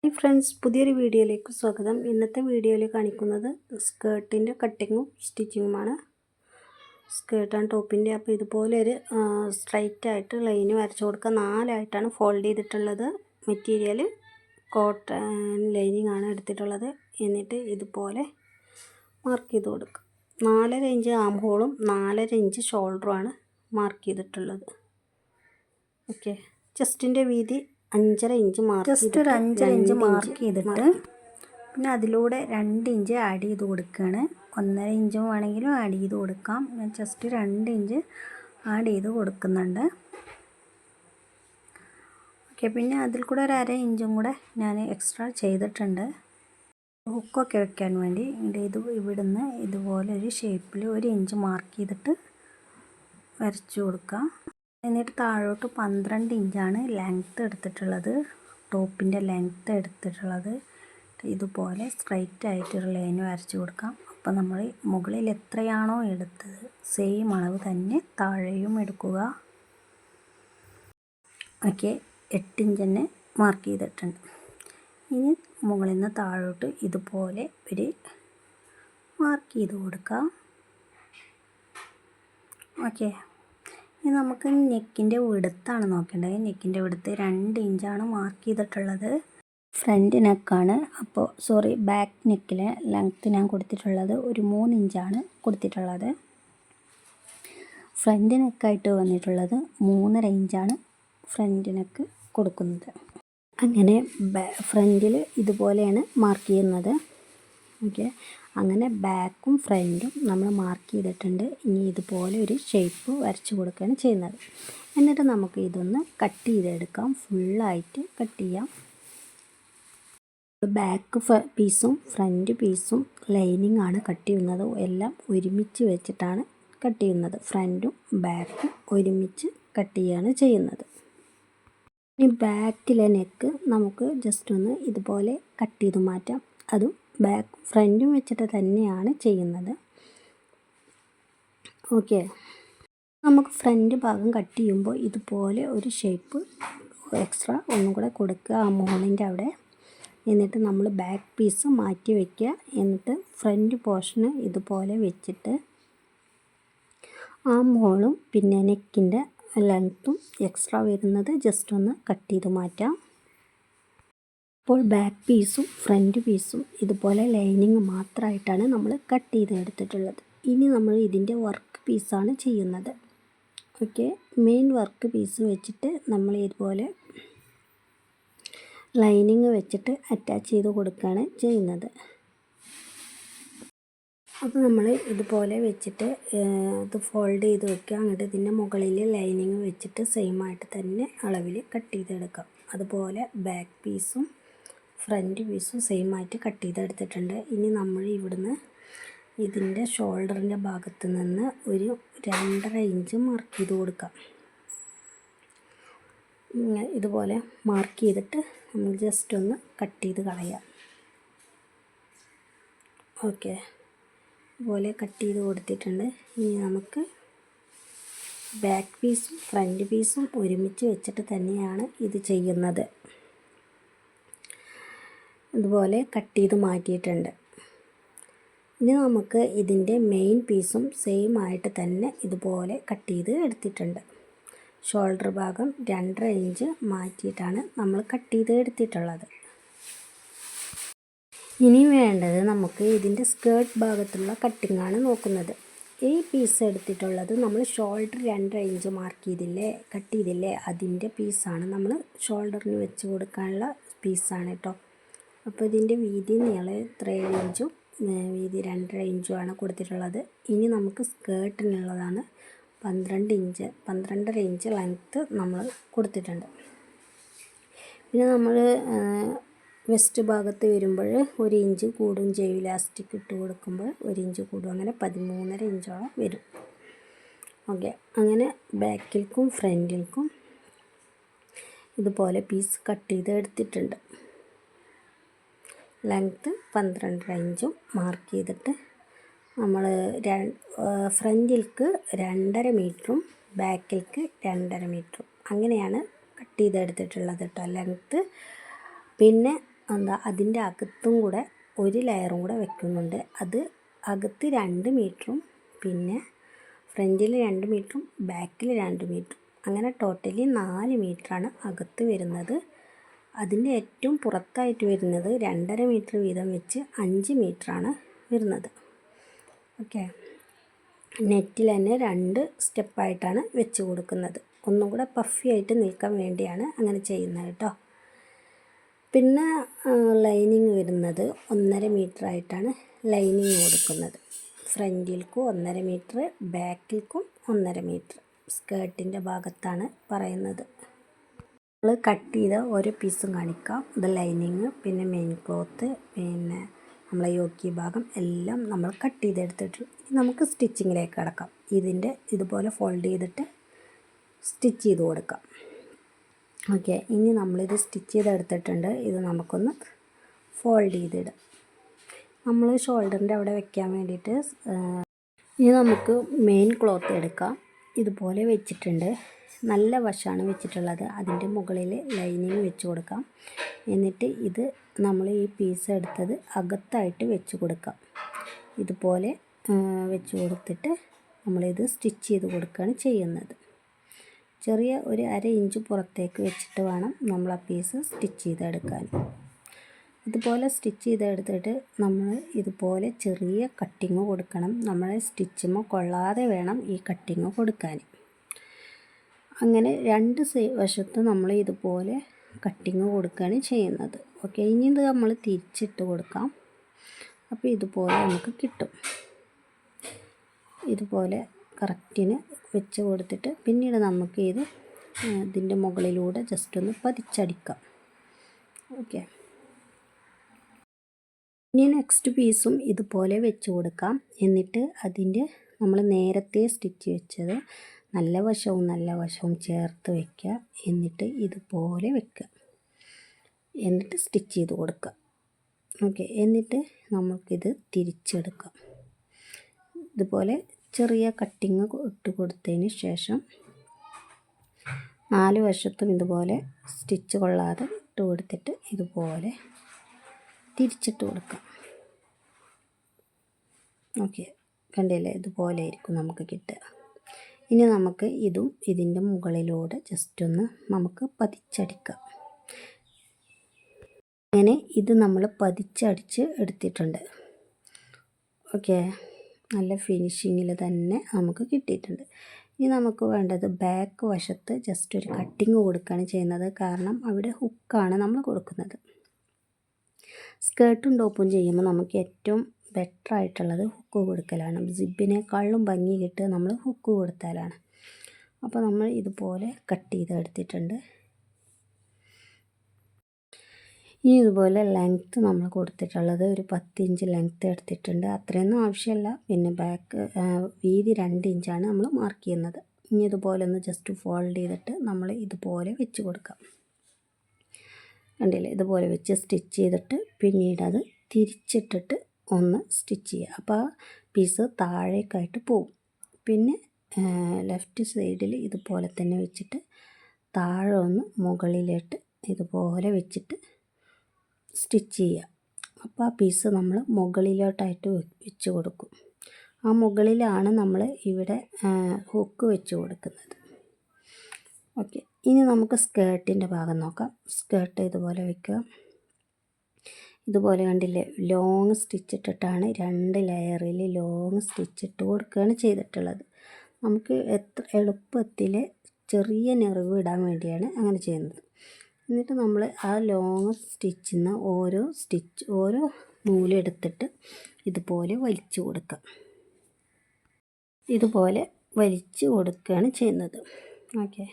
Hi friends, പുതിയൊരു വീഡിയോയിലേക്ക് സ്വാഗതം. ഇന്നത്തെ വീഡിയോയിൽ കാണിക്കുന്നത് സ്കേർട്ടിൻ്റെ കട്ടിങ്ങും സ്റ്റിച്ചിങ്ങുമാണ്. സ്കേർട്ടാണ് ടോപ്പിൻ്റെ. അപ്പോൾ ഇതുപോലെ ഒരു സ്ട്രൈറ്റ് ആയിട്ട് ലൈന് വരച്ചു കൊടുക്കുക. 4 ആയിട്ടാണ് ഫോൾഡ് ചെയ്തിട്ടുള്ളത്. മെറ്റീരിയൽ കോട്ടൺ ലൈനിങ് ആണ് എടുത്തിട്ടുള്ളത്. എന്നിട്ട് ഇതുപോലെ മാർക്ക് ചെയ്ത് കൊടുക്കുക. 4.5 ഇഞ്ച് ആം ഹോളും 4.5 ഇഞ്ച് ഷോൾഡറുമാണ് മാർക്ക് ചെയ്തിട്ടുള്ളത്. ഓക്കെ, ചെസ്റ്റിൻ്റെ വീതി 5.5 ഇഞ്ച് ജസ്റ്റ് ഒരു 5.5 ഇഞ്ച് മാർക്ക് ചെയ്തിട്ട് പിന്നെ അതിലൂടെ 2 ഇഞ്ച് ആഡ് ചെയ്ത് കൊടുക്കുകയാണ്. 1.5 ഇഞ്ചും വേണമെങ്കിലും ആഡ് ചെയ്ത് കൊടുക്കാം. ഞാൻ ജസ്റ്റ് 2 ഇഞ്ച് ആഡ് ചെയ്ത് കൊടുക്കുന്നുണ്ട്. ഓക്കെ, പിന്നെ അതിൽ കൂടെ ഒരു 1/2 ഇഞ്ചും കൂടെ ഞാൻ എക്സ്ട്രാ ചെയ്തിട്ടുണ്ട് ഹുക്കൊക്കെ വെക്കാൻ വേണ്ടി. ഇവിടുന്ന് ഇതുപോലെ ഒരു ഷേപ്പിൽ 1 ഇഞ്ച് മാർക്ക് ചെയ്തിട്ട് വരച്ചു കൊടുക്കാം. എന്നിട്ട് താഴോട്ട് 12 ഇഞ്ചാണ് ലെങ്ത്ത് എടുത്തിട്ടുള്ളത്, ടോപ്പിൻ്റെ ലെങ്ത്ത് എടുത്തിട്ടുള്ളത്. ഇതുപോലെ സ്ട്രൈറ്റ് ആയിട്ടൊരു ലൈൻ വരച്ചു കൊടുക്കാം. അപ്പോൾ നമ്മൾ മുകളിൽ എത്രയാണോ എടുത്തത് സെയിം അളവ് തന്നെ താഴെയും എടുക്കുക. ഓക്കെ, 8 ഇഞ്ച് തന്നെ മാർക്ക് ചെയ്തിട്ടുണ്ട്. ഇനി മുകളിൽ നിന്ന് താഴോട്ട് ഇതുപോലെ ഒരു മാർക്ക് ചെയ്ത് കൊടുക്കാം. ഓക്കെ, ഇനി നമുക്ക് നെക്കിൻ്റെ വിടുത്താണ് നോക്കേണ്ടത്. നെക്കിൻ്റെ വിടുത്ത് 2 ഇഞ്ചാണ് മാർക്ക് ചെയ്തിട്ടുള്ളത്. ഫ്രണ്ട് നെക്കാണ്. ബാക്ക് നെക്കിലെ ലെങ്ത്ത് ഞാൻ കൊടുത്തിട്ടുള്ളത് ഒരു 3 ഇഞ്ചാണ് കൊടുത്തിട്ടുള്ളത്. ഫ്രണ്ട് നെക്കായിട്ട് വന്നിട്ടുള്ളത് 3.5 ഇഞ്ചാണ് ഫ്രണ്ട് നെക്ക് കൊടുക്കുന്നത്. അങ്ങനെ ഫ്രണ്ടിൽ ഇതുപോലെയാണ് മാർക്ക് ചെയ്യുന്നത്. ഓക്കെ, അങ്ങനെ ബാക്കും ഫ്രണ്ടും നമ്മൾ മാർക്ക് ചെയ്തിട്ടുണ്ട്. ഇനി ഇതുപോലെ ഒരു ഷേപ്പ് വരച്ച് കൊടുക്കുകയാണ് ചെയ്യുന്നത്. എന്നിട്ട് നമുക്ക് ഇതൊന്ന് കട്ട് ചെയ്തെടുക്കാം. ഫുള്ളായിട്ട് കട്ട് ചെയ്യാം. ബാക്ക് പീസും ഫ്രണ്ട് പീസും ലൈനിങ് ആണ് കട്ട് ചെയ്യുന്നത്. എല്ലാം ഒരുമിച്ച് വെച്ചിട്ടാണ് കട്ട് ചെയ്യുന്നത്. ഫ്രണ്ടും ബാക്കും ഒരുമിച്ച് കട്ട് ചെയ്യുകയാണ് ചെയ്യുന്നത്. ഇനി ബാക്കിലെ നെക്ക് നമുക്ക് ജസ്റ്റ് ഒന്ന് ഇതുപോലെ കട്ട് ചെയ്ത് മാറ്റാം. അതും ബാക്ക് ഫ്രണ്ടും വെച്ചിട്ട് തന്നെയാണ് ചെയ്യുന്നത്. ഓക്കെ, നമുക്ക് ഫ്രണ്ട് ഭാഗം കട്ട് ചെയ്യുമ്പോൾ ഇതുപോലെ ഒരു ഷേപ്പ് എക്സ്ട്രാ ഒന്നും കൂടെ കൊടുക്കുക ആ മോളിൻ്റെ അവിടെ. എന്നിട്ട് നമ്മൾ ബാക്ക് പീസ് മാറ്റി വയ്ക്കുക. എന്നിട്ട് ഫ്രണ്ട് പോർഷന് ഇതുപോലെ വെച്ചിട്ട് ആ മോളും പിന്നെ നെക്കിൻ്റെ ലെങ്ത്തും എക്സ്ട്രാ വരുന്നത് ജസ്റ്റ് ഒന്ന് കട്ട് ചെയ്ത് മാറ്റാം. അപ്പോൾ ബാക്ക് പീസും ഫ്രണ്ട് പീസും ഇതുപോലെ ലൈനിങ് മാത്രമായിട്ടാണ് നമ്മൾ കട്ട് ചെയ്ത് എടുത്തിട്ടുള്ളത്. ഇനി നമ്മൾ ഇതിൻ്റെ വർക്ക് പീസാണ് ചെയ്യുന്നത്. ഓക്കെ, മെയിൻ വർക്ക് പീസ് വെച്ചിട്ട് നമ്മൾ ഇതുപോലെ ലൈനിങ് വെച്ചിട്ട് അറ്റാച്ച് ചെയ്ത് കൊടുക്കുകയാണ് ചെയ്യുന്നത്. അപ്പോൾ നമ്മൾ ഇതുപോലെ വെച്ചിട്ട് ഇത് ഫോൾഡ് ചെയ്ത് വെക്കുക. എന്നിട്ട് ഇതിൻ്റെ മുകളിൽ ലൈനിങ് വെച്ചിട്ട് സെയിം ആയിട്ട് തന്നെ അളവിൽ കട്ട് ചെയ്തെടുക്കാം. അതുപോലെ ബാക്ക് പീസും ഫ്രണ്ട് പീസും സെയിം ആയിട്ട് കട്ട് ചെയ്തെടുത്തിട്ടുണ്ട്. ഇനി നമ്മൾ ഇവിടുന്ന് ഇതിൻ്റെ ഷോൾഡറിൻ്റെ ഭാഗത്ത് നിന്ന് ഒരു 2.5 ഇഞ്ച് മാർക്ക് ചെയ്ത് കൊടുക്കാം. ഇതുപോലെ മാർക്ക് ചെയ്തിട്ട് നമ്മൾ ജസ്റ്റ് ഒന്ന് കട്ട് ചെയ്ത് കളയാം. ഓക്കെ, ഇതുപോലെ കട്ട് ചെയ്ത് കൊടുത്തിട്ടുണ്ട്. ഇനി നമുക്ക് ബാക്ക് പീസും ഫ്രണ്ട് പീസും ഒരുമിച്ച് വെച്ചിട്ട് തന്നെയാണ് ഇത് ചെയ്യുന്നത്. ഇതുപോലെ കട്ട് ചെയ്ത് മാറ്റിയിട്ടുണ്ട്. ഇനി നമുക്ക് ഇതിൻ്റെ മെയിൻ പീസും സെയിം ആയിട്ട് തന്നെ ഇതുപോലെ കട്ട് ചെയ്ത് എടുത്തിട്ടുണ്ട്. ഷോൾഡർ ഭാഗം 2.5 ഇഞ്ച് മാറ്റിയിട്ടാണ് നമ്മൾ കട്ട് ചെയ്ത് എടുത്തിട്ടുള്ളത്. ഇനി വേണ്ടത് നമുക്ക് ഇതിൻ്റെ സ്കേർട്ട് ഭാഗത്തുള്ള കട്ടിങ്ങാണ് നോക്കുന്നത്. ഈ പീസ് എടുത്തിട്ടുള്ളത് നമ്മൾ ഷോൾഡർ 2.5 ഇഞ്ച് മാർക്ക് ചെയ്തില്ലേ, കട്ട് ചെയ്തില്ലേ, അതിൻ്റെ പീസാണ് നമ്മൾ ഷോൾഡറിന് വെച്ച് കൊടുക്കാനുള്ള പീസാണ് കേട്ടോ. അപ്പോൾ ഇതിൻ്റെ വീതി നീളം 3 ഇഞ്ചും വീതി 2.5 ഇഞ്ചുമാണ് കൊടുത്തിട്ടുള്ളത്. ഇനി നമുക്ക് സ്കേർട്ടിനുള്ളതാണ് 12.5 ഇഞ്ച് ലെങ്ത്ത് നമ്മൾ കൊടുത്തിട്ടുണ്ട്. പിന്നെ നമ്മൾ വെസ്റ്റ് ഭാഗത്ത് വരുമ്പോൾ 1 ഇഞ്ച് കൂടും ചെയ്യും. ഇലാസ്റ്റിക് ഇട്ട് കൊടുക്കുമ്പോൾ 1 ഇഞ്ച് കൂടും. അങ്ങനെ 13.5 ഇഞ്ചോളം വരും. ഓക്കെ, അങ്ങനെ ബാക്കിൽക്കും ഫ്രണ്ടിൽക്കും ഇതുപോലെ പീസ് കട്ട് ചെയ്ത് എടുത്തിട്ടുണ്ട്. ലെങ്ത്ത് 12.5 ഇഞ്ചും മാർക്ക് ചെയ്തിട്ട് നമ്മൾ ഫ്രണ്ടിൽക്ക് 2.5 മീറ്ററും ബാക്കിൽക്ക് 2.5 മീറ്ററും അങ്ങനെയാണ് കട്ട് ചെയ്തെടുത്തിട്ടുള്ളത് കേട്ടോ ലെങ്ത്ത്. പിന്നെ അതിൻ്റെ അകത്തും കൂടെ ഒരു ലെയറും കൂടെ വെക്കുന്നുണ്ട്. അത് അകത്ത് 2 മീറ്ററും പിന്നെ ഫ്രണ്ടിൽ 2 മീറ്ററും ബാക്കിൽ 2 മീറ്ററും, അങ്ങനെ ടോട്ടലി 4 മീറ്ററാണ് അകത്ത് വരുന്നത്. അതിൻ്റെ ഏറ്റവും പുറത്തായിട്ട് വരുന്നത് 2.5 മീറ്റർ വീതം വെച്ച് 5 മീറ്ററാണ് വരുന്നത്. ഓക്കെ, നെറ്റിൽ തന്നെ 2 സ്റ്റെപ്പായിട്ടാണ് വെച്ച് കൊടുക്കുന്നത്. ഒന്നും കൂടെ പഫി ആയിട്ട് നിൽക്കാൻ വേണ്ടിയാണ് അങ്ങനെ ചെയ്യുന്നത് കേട്ടോ. പിന്നെ ലൈനിങ് വരുന്നത് 1.5 മീറ്റർ ആയിട്ടാണ് ലൈനിങ് കൊടുക്കുന്നത്. ഫ്രണ്ടിൽക്കും 1.5 മീറ്റർ, ബാക്കിൽക്കും 1.5 മീറ്റർ. സ്കേർട്ടിൻ്റെ ഭാഗത്താണ് പറയുന്നത്. നമ്മൾ കട്ട് ചെയ്ത ഓരോ പീസും കാണിക്കാം. ഇത് ലൈനിങ്, പിന്നെ മെയിൻ ക്ലോത്ത്, പിന്നെ നമ്മളെ യോക്കി ഭാഗം എല്ലാം നമ്മൾ കട്ട് ചെയ്തെടുത്തിട്ട് നമുക്ക് സ്റ്റിച്ചിങ്ങിലേക്ക് കിടക്കാം. ഇതിൻ്റെ ഇതുപോലെ ഫോൾഡ് ചെയ്തിട്ട് സ്റ്റിച്ച് ചെയ്ത് കൊടുക്കാം. ഓക്കെ, ഇനി നമ്മളിത് സ്റ്റിച്ച് ചെയ്തെടുത്തിട്ടുണ്ട്. ഇത് നമുക്കൊന്ന് ഫോൾഡ് ചെയ്തിടാം. നമ്മൾ ഷോൾഡറിൻ്റെ അവിടെ വെക്കാൻ വേണ്ടിയിട്ട് ഇനി നമുക്ക് മെയിൻ ക്ലോത്ത് എടുക്കാം. ഇതുപോലെ വെച്ചിട്ടുണ്ട്. നല്ല വശമാണ് വെച്ചിട്ടുള്ളത്. അതിൻ്റെ മുകളിൽ ലൈനിങ് വെച്ച് കൊടുക്കാം. എന്നിട്ട് ഇത് നമ്മൾ ഈ പീസ് എടുത്തത് അകത്തായിട്ട് വെച്ച് കൊടുക്കാം. ഇതുപോലെ വെച്ച് കൊടുത്തിട്ട് നമ്മളിത് സ്റ്റിച്ച് ചെയ്ത് കൊടുക്കുകയാണ് ചെയ്യുന്നത്. ചെറിയ ഒരു 1/2 ഇഞ്ച് പുറത്തേക്ക് വെച്ചിട്ട് വേണം നമ്മൾ ആ പീസ് സ്റ്റിച്ച് ചെയ്തെടുക്കാൻ. ഇതുപോലെ സ്റ്റിച്ച് ചെയ്തെടുത്തിട്ട് നമ്മൾ ഇതുപോലെ ചെറിയ കട്ടിങ് കൊടുക്കണം. നമ്മളെ സ്റ്റിച്ചുമ്പോൾ കൊള്ളാതെ വേണം ഈ കട്ടിങ് കൊടുക്കാൻ. അങ്ങനെ 2 വശത്ത് നമ്മൾ ഇതുപോലെ കട്ടിങ് കൊടുക്കുകയാണ് ചെയ്യുന്നത്. ഓക്കെ, ഇനി ഇത് നമ്മൾ തിരിച്ചിട്ട് കൊടുക്കാം. അപ്പോൾ ഇതുപോലെ നമുക്ക് കിട്ടും. ഇതുപോലെ കറക്റ്റിന് വെച്ച് കൊടുത്തിട്ട് പിന്നീട് നമുക്ക് ഇതിൻ്റെ മുകളിലൂടെ ജസ്റ്റ് ഒന്ന് പതിച്ചടിക്കാം. ഓക്കെ, ഇനി നെക്സ്റ്റ് പീസും ഇതുപോലെ വെച്ച് കൊടുക്കാം. എന്നിട്ട് അതിൻ്റെ നമ്മൾ നേരത്തെ സ്റ്റിച്ച് വെച്ചത് നല്ല വശവും ചേർത്ത് വയ്ക്കുക. എന്നിട്ട് ഇതുപോലെ വെക്കുക. എന്നിട്ട് സ്റ്റിച്ച് ചെയ്ത് കൊടുക്കുക. ഓക്കെ, എന്നിട്ട് നമുക്കിത് തിരിച്ചെടുക്കാം. ഇതുപോലെ ചെറിയ കട്ടിങ് ഇട്ട് കൊടുത്തതിന് ശേഷം 4 വശത്തും ഇതുപോലെ സ്റ്റിച്ച് കൊള്ളാതെ ഇട്ട് കൊടുത്തിട്ട് ഇതുപോലെ തിരിച്ചിട്ട് കൊടുക്കാം. ഓക്കെ, കണ്ടില്ലേ, ഇതുപോലെ ആയിരിക്കും നമുക്ക് കിട്ടുക. ഇനി നമുക്ക് ഇതും ഇതിൻ്റെ മുകളിലൂടെ ജസ്റ്റ് ഒന്ന് നമുക്ക് പതിച്ചടിക്കാം. അങ്ങനെ ഇത് നമ്മൾ പതിച്ചടിച്ച് എടുത്തിട്ടുണ്ട്. ഓക്കെ, നല്ല ഫിനിഷിങ്ങിൽ തന്നെ നമുക്ക് കിട്ടിയിട്ടുണ്ട്. ഇനി നമുക്ക് വേണ്ടത് ബാക്ക് വശത്ത് ജസ്റ്റ് ഒരു കട്ടിങ് കൊടുക്കുകയാണ് ചെയ്യുന്നത്. കാരണം അവിടെ ഹുക്കാണ് നമ്മൾ കൊടുക്കുന്നത്. സ്കേർട്ടും ടോപ്പും ചെയ്യുമ്പോൾ നമുക്ക് ഏറ്റവും ബെറ്റർ ആയിട്ടുള്ളത് ഹുക്ക് കൊടുക്കലാണ്. സിബിനേക്കാളും ഭംഗി കിട്ടുക നമ്മൾ ഹുക്ക് കൊടുത്താലാണ്. അപ്പോൾ നമ്മൾ ഇതുപോലെ കട്ട് ചെയ്തെടുത്തിട്ടുണ്ട്. ഇനി ഇതുപോലെ ലെങ്ത്ത് നമ്മൾ കൊടുത്തിട്ടുള്ളത് ഒരു 10 ഇഞ്ച് ലെങ്ത്ത് എടുത്തിട്ടുണ്ട്. അത്രയൊന്നും ആവശ്യമില്ല. പിന്നെ ബാക്ക് വീതി 2 ഇഞ്ചാണ് നമ്മൾ മാർക്ക് ചെയ്യുന്നത്. ഇനി ഇതുപോലെ ഒന്ന് ജസ്റ്റ് ഫോൾഡ് ചെയ്തിട്ട് നമ്മൾ ഇതുപോലെ വെച്ച് കൊടുക്കാം. കണ്ടില്ലേ, ഇതുപോലെ വെച്ച് സ്റ്റിച്ച് ചെയ്തിട്ട് പിന്നീട് അത് തിരിച്ചിട്ടിട്ട് ഒന്ന് സ്റ്റിച്ച് ചെയ്യുക. അപ്പോൾ ആ പീസ് താഴേക്കായിട്ട് പോകും. പിന്നെ ലെഫ്റ്റ് സൈഡിൽ ഇതുപോലെ തന്നെ വെച്ചിട്ട് താഴെ ഒന്ന് മുകളിലോട്ട് ഇതുപോലെ വെച്ചിട്ട് സ്റ്റിച്ച് ചെയ്യുക. അപ്പോൾ ആ പീസ് നമ്മൾ മുകളിലോട്ടായിട്ട് വെച്ച് കൊടുക്കും. ആ മുകളിലാണ് നമ്മൾ ഇവിടെ ഹുക്ക് വെച്ച് കൊടുക്കുന്നത്. ഓക്കെ, ഇനി നമുക്ക് സ്കേർട്ടിൻ്റെ ഭാഗം നോക്കാം. സ്കേർട്ട് ഇതുപോലെ വയ്ക്കുക. ഇതുപോലെ കണ്ടില്ലേ, ലോങ് സ്റ്റിച്ച് ഇട്ടിട്ടാണ് 2 ലെയറിൽ ലോങ് സ്റ്റിച്ച് ഇട്ട് കൊടുക്കുകയാണ് ചെയ്തിട്ടുള്ളത്. നമുക്ക് എളുപ്പത്തിൽ ചെറിയ നെറിവ് ഇടാൻ വേണ്ടിയാണ് അങ്ങനെ ചെയ്യുന്നത്. എന്നിട്ട് നമ്മൾ ആ ലോങ് സ്റ്റിച്ചിൽ നിന്ന് ഓരോ നൂലെടുത്തിട്ട് ഇതുപോലെ വലിച്ചു കൊടുക്കുക. ഇതുപോലെ വലിച്ചു കൊടുക്കുകയാണ് ചെയ്യുന്നത്. ഓക്കെ,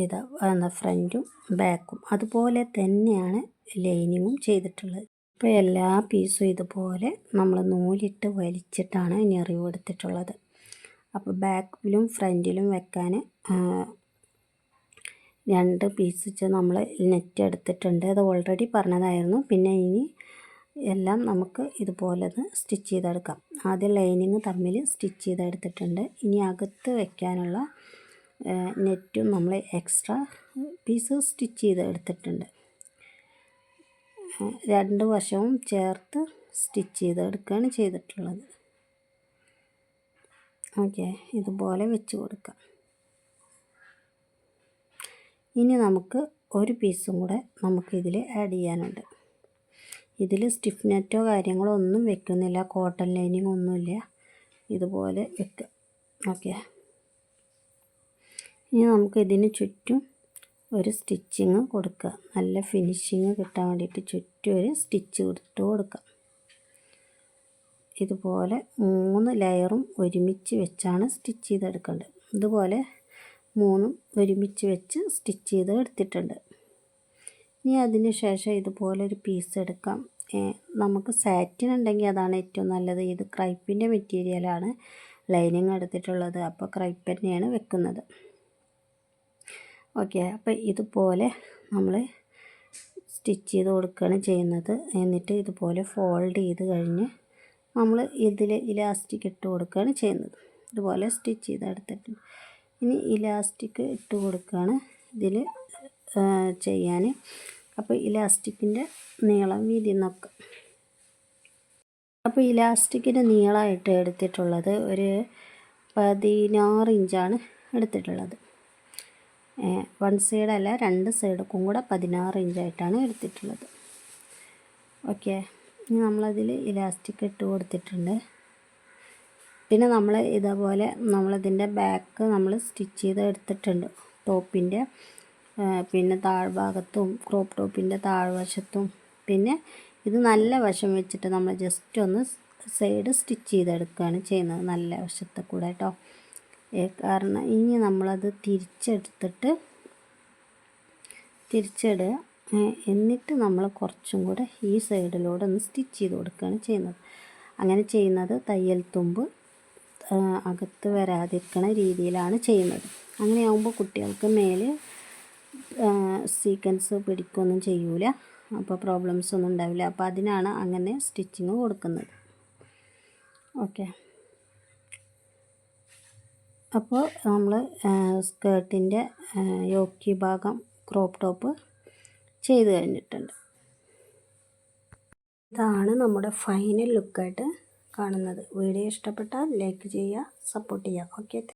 ഇതാ ഫ്രണ്ടും ബാക്കും അതുപോലെ തന്നെയാണ് ലൈനിങ്ങും ചെയ്തിട്ടുള്ളത്. ഇപ്പോൾ എല്ലാ പീസും ഇതുപോലെ നമ്മൾ നൂലിട്ട് വലിച്ചിട്ടാണ് ഞെറിവ് എടുത്തിട്ടുള്ളത്. അപ്പോൾ ബാക്കിലും ഫ്രണ്ടിലും വെക്കാൻ 2 പീസ് വെച്ച് നമ്മൾ നെറ്റ് എടുത്തിട്ടുണ്ട്. അത് ഓൾറെഡി പറഞ്ഞതായിരുന്നു. പിന്നെ ഇനി എല്ലാം നമുക്ക് ഇതുപോലെ ഒന്ന് സ്റ്റിച്ച് ചെയ്തെടുക്കാം. ആദ്യം ലൈനിങ് തമ്മിൽ സ്റ്റിച്ച് ചെയ്തെടുത്തിട്ടുണ്ട്. ഇനി അകത്ത് വെക്കാനുള്ള നെറ്റും നമ്മൾ എക്സ്ട്രാ പീസ് സ്റ്റിച്ച് ചെയ്തെടുത്തിട്ടുണ്ട്. രണ്ട് വശവും ചേർത്ത് സ്റ്റിച്ച് ചെയ്തെടുക്കുകയാണ് ചെയ്തിട്ടുള്ളത്. ഓക്കെ, ഇതുപോലെ വെച്ച് കൊടുക്കാം. ഇനി നമുക്ക് ഒരു പീസും കൂടെ നമുക്കിതിൽ ആഡ് ചെയ്യാനുണ്ട്. ഇതിൽ സ്റ്റിഫ് നെറ്റോ കാര്യങ്ങളോ ഒന്നും വെക്കുന്നില്ല, കോട്ടൺ ലൈനിങ് ഒന്നുമില്ല, ഇതുപോലെ വെക്കുക. ഓക്കെ, ഇനി നമുക്ക് ഇതിന് ചുറ്റും ഒരു സ്റ്റിച്ചിങ് കൊടുക്കുക. നല്ല ഫിനിഷിങ് കിട്ടാൻ വേണ്ടിയിട്ട് ചുറ്റും ഒരു സ്റ്റിച്ച് ഇട്ട് കൊടുക്കുക. ഇതുപോലെ 3 ലെയറും ഒരുമിച്ച് വെച്ചാണ് സ്റ്റിച്ച് ചെയ്തെടുക്കേണ്ടത്. ഇതുപോലെ 3ഉം ഒരുമിച്ച് വെച്ച് സ്റ്റിച്ച് ചെയ്ത് എടുത്തിട്ടുണ്ട്. ഇനി അതിന് ശേഷം ഇതുപോലെ ഒരു പീസ് എടുക്കാം. നമുക്ക് സാറ്റിൻ ഉണ്ടെങ്കിൽ അതാണ് ഏറ്റവും നല്ലത്. ഇത് ക്രൈപ്പിൻ്റെ മെറ്റീരിയലാണ് ലൈനിങ് എടുത്തിട്ടുള്ളത്, അപ്പോൾ ക്രൈപ്പ് തന്നെയാണ് വെക്കുന്നത്. ഓക്കെ, അപ്പോൾ ഇതുപോലെ നമ്മൾ സ്റ്റിച്ച് ചെയ്ത് കൊടുക്കുകയാണ് ചെയ്യുന്നത്. എന്നിട്ട് ഇതുപോലെ ഫോൾഡ് ചെയ്ത് കഴിഞ്ഞ് നമ്മൾ ഇതിൽ ഇലാസ്റ്റിക് ഇട്ട് കൊടുക്കുകയാണ് ചെയ്യുന്നത്. ഇതുപോലെ സ്റ്റിച്ച് ചെയ്തെടുത്തിട്ടുണ്ട്. ഇനി ഇലാസ്റ്റിക് ഇട്ട് കൊടുക്കുകയാണ് ഇതിൽ ചെയ്യാൻ. അപ്പോൾ ഇലാസ്റ്റിക്കിൻ്റെ നീളം വീതി നോക്കാം. അപ്പോൾ ഇലാസ്റ്റിക്കിൻ്റെ നീളമായിട്ട് എടുത്തിട്ടുള്ളത് ഒരു 16 ഇഞ്ചാണ് എടുത്തിട്ടുള്ളത്. 1 സൈഡല്ല 2 സൈഡും കൂടെ 16 ഇഞ്ചായിട്ടാണ് എടുത്തിട്ടുള്ളത്. ഓക്കെ, ഇനി നമ്മളതിൽ ഇലാസ്റ്റിക് ഇട്ട് കൊടുത്തിട്ടുണ്ട്. പിന്നെ നമ്മൾ ഇതേപോലെ നമ്മളതിൻ്റെ ബാക്ക് നമ്മൾ സ്റ്റിച്ച് ചെയ്ത് എടുത്തിട്ടുണ്ട്. ടോപ്പിൻ്റെ പിന്നെ താഴ്ഭാഗത്തും ക്രോപ്പ് ടോപ്പിൻ്റെ താഴ്വശത്തും. പിന്നെ ഇത് നല്ല വശം വെച്ചിട്ട് നമ്മൾ ജസ്റ്റ് ഒന്ന് സൈഡ് സ്റ്റിച്ച് ചെയ്തെടുക്കുകയാണ് ചെയ്യുന്നത്, നല്ല വശത്ത് കൂടെ കേട്ടോ. കാരണം ഇനി നമ്മളത് തിരിച്ചിടുക. എന്നിട്ട് നമ്മൾ കുറച്ചും കൂടെ ഈ സൈഡിലൂടെ ഒന്ന് സ്റ്റിച്ച് ചെയ്ത് കൊടുക്കുകയാണ് ചെയ്യുന്നത്. അങ്ങനെ ചെയ്യുന്നത് തയ്യൽ തുമ്പ് അകത്ത് വരാതിരിക്കുന്ന രീതിയിലാണ് ചെയ്യുന്നത്. അങ്ങനെയാകുമ്പോൾ കുട്ടികൾക്ക് മേലെ സീക്വൻസ് പിടിക്കൊന്നും ചെയ്യൂല, അപ്പോൾ പ്രോബ്ലംസ് ഒന്നും ഉണ്ടാവില്ല. അപ്പോൾ അതിനാണ് അങ്ങനെ സ്റ്റിച്ചിങ് കൊടുക്കുന്നത്. ഓക്കെ, അപ്പോൾ നമ്മൾ സ്കേർട്ടിൻ്റെ യോക്കി ഭാഗം ക്രോപ്പ് ടോപ്പ് ചെയ്ത് കഴിഞ്ഞിട്ടുണ്ട്. ഇതാണ് നമ്മുടെ ഫൈനൽ ലുക്കായിട്ട് കാണുന്നത്. വീഡിയോ ഇഷ്ടപ്പെട്ടാൽ ലൈക്ക് ചെയ്യുക, സപ്പോർട്ട് ചെയ്യുക. ഓക്കെ.